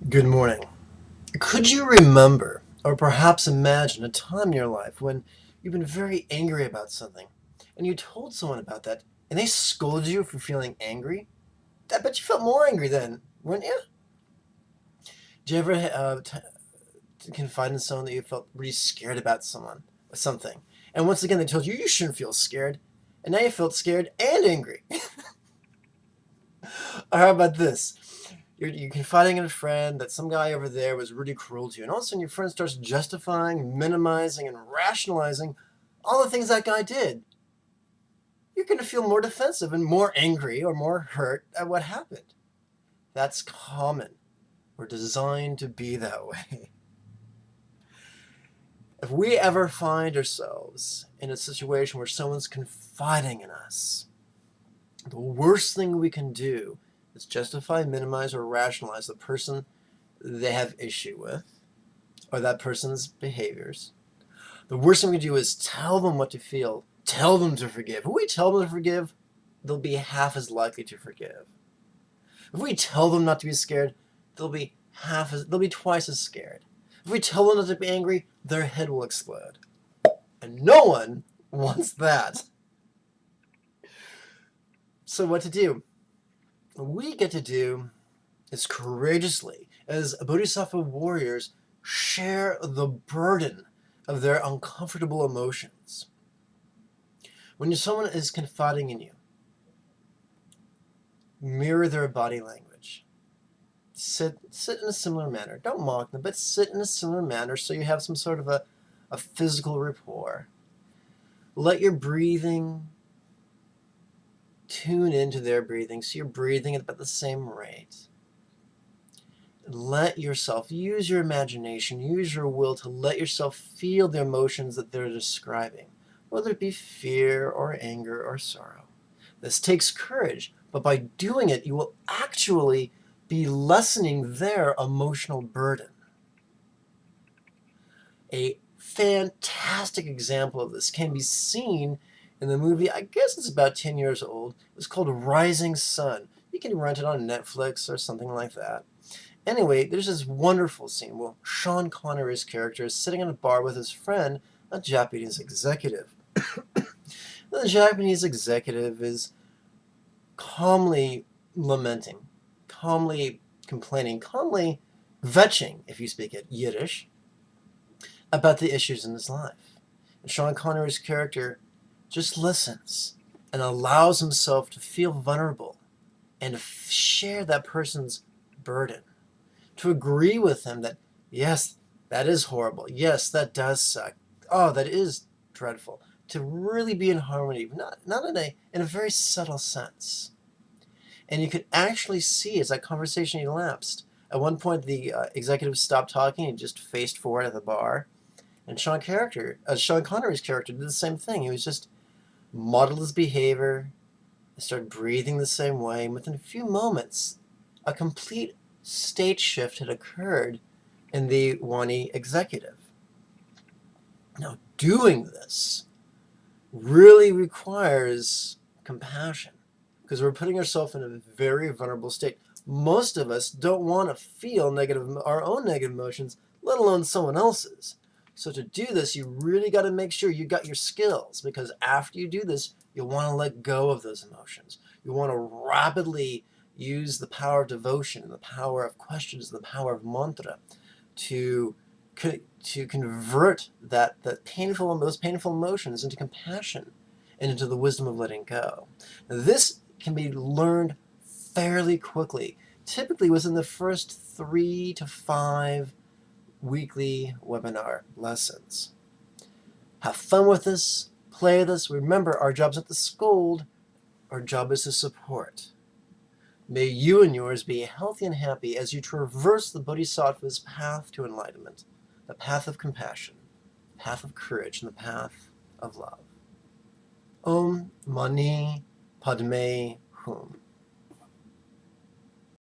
Good morning. Could you remember, or perhaps imagine, a time in your life when you've been very angry about something and you told someone about that and they scolded you for feeling angry? I bet you felt more angry then, wouldn't you? Did you ever confide in someone that you felt really scared about something? And once again, they told you you shouldn't feel scared, and now you felt scared and angry. Or how about this? You're confiding in a friend that some guy over there was really cruel to you, and all of a sudden your friend starts justifying, minimizing, and rationalizing all the things that guy did. You're going to feel more defensive and more angry or more hurt at what happened. That's common. We're designed to be that way. If we ever find ourselves in a situation where someone's confiding in us, the worst thing we can do is justify, minimize, or rationalize the person they have issue with or that person's behaviors. The worst thing we can do is tell them what to feel, tell them to forgive. If we tell them to forgive, they'll be half as likely to forgive. If we tell them not to be scared, they'll be twice as scared. If we tell them not to be angry, their head will explode. And no one wants that. So what to do? What we get to do is courageously, as Bodhisattva warriors, share the burden of their uncomfortable emotions. When someone is confiding in you, mirror their body language. Sit in a similar manner. Don't mock them, but sit in a similar manner so you have some sort of a physical rapport. Let your breathing tune into their breathing so you're breathing at about the same rate. Let yourself use your imagination, use your will to let yourself feel the emotions that they're describing, whether it be fear or anger or sorrow. This takes courage, but by doing it, you will actually be lessening their emotional burden. A fantastic example of this can be seen in the movie, I guess it's about 10 years old. It was called Rising Sun. You can rent it on Netflix or something like that. Anyway, there's this wonderful scene where Sean Connery's character is sitting in a bar with his friend, a Japanese executive. The Japanese executive is calmly lamenting, calmly complaining, calmly vetching, if you speak it Yiddish, about the issues in his life. And Sean Connery's character just listens and allows himself to feel vulnerable and to share that person's burden, to agree with him that, yes, that is horrible. Yes, that does suck. Oh, that is dreadful. To really be in harmony, not in a very subtle sense. And you could actually see as that conversation elapsed. At one point, the executive stopped talking and just faced forward at the bar. And Sean Connery's character did the same thing. He was just modeled his behavior, started breathing the same way, and within a few moments, a complete state shift had occurred in the Wani executive. Now, doing this really requires compassion because we're putting ourselves in a very vulnerable state. Most of us don't want to feel our own negative emotions, let alone someone else's. So to do this, you really got to make sure you got your skills, because after you do this, you'll want to let go of those emotions. You want to rapidly use the power of devotion and the power of questions and the power of mantra to convert those painful emotions into compassion and into the wisdom of letting go. Now, this can be learned fairly quickly, typically within the first 3 to 5 weekly webinar lessons. Have fun with this, play this. Remember, our job's not to scold, our job is to support. May you and yours be healthy and happy as you traverse the Bodhisattva's path to enlightenment, the path of compassion, the path of courage, and the path of love. Om Mani Padme Hum.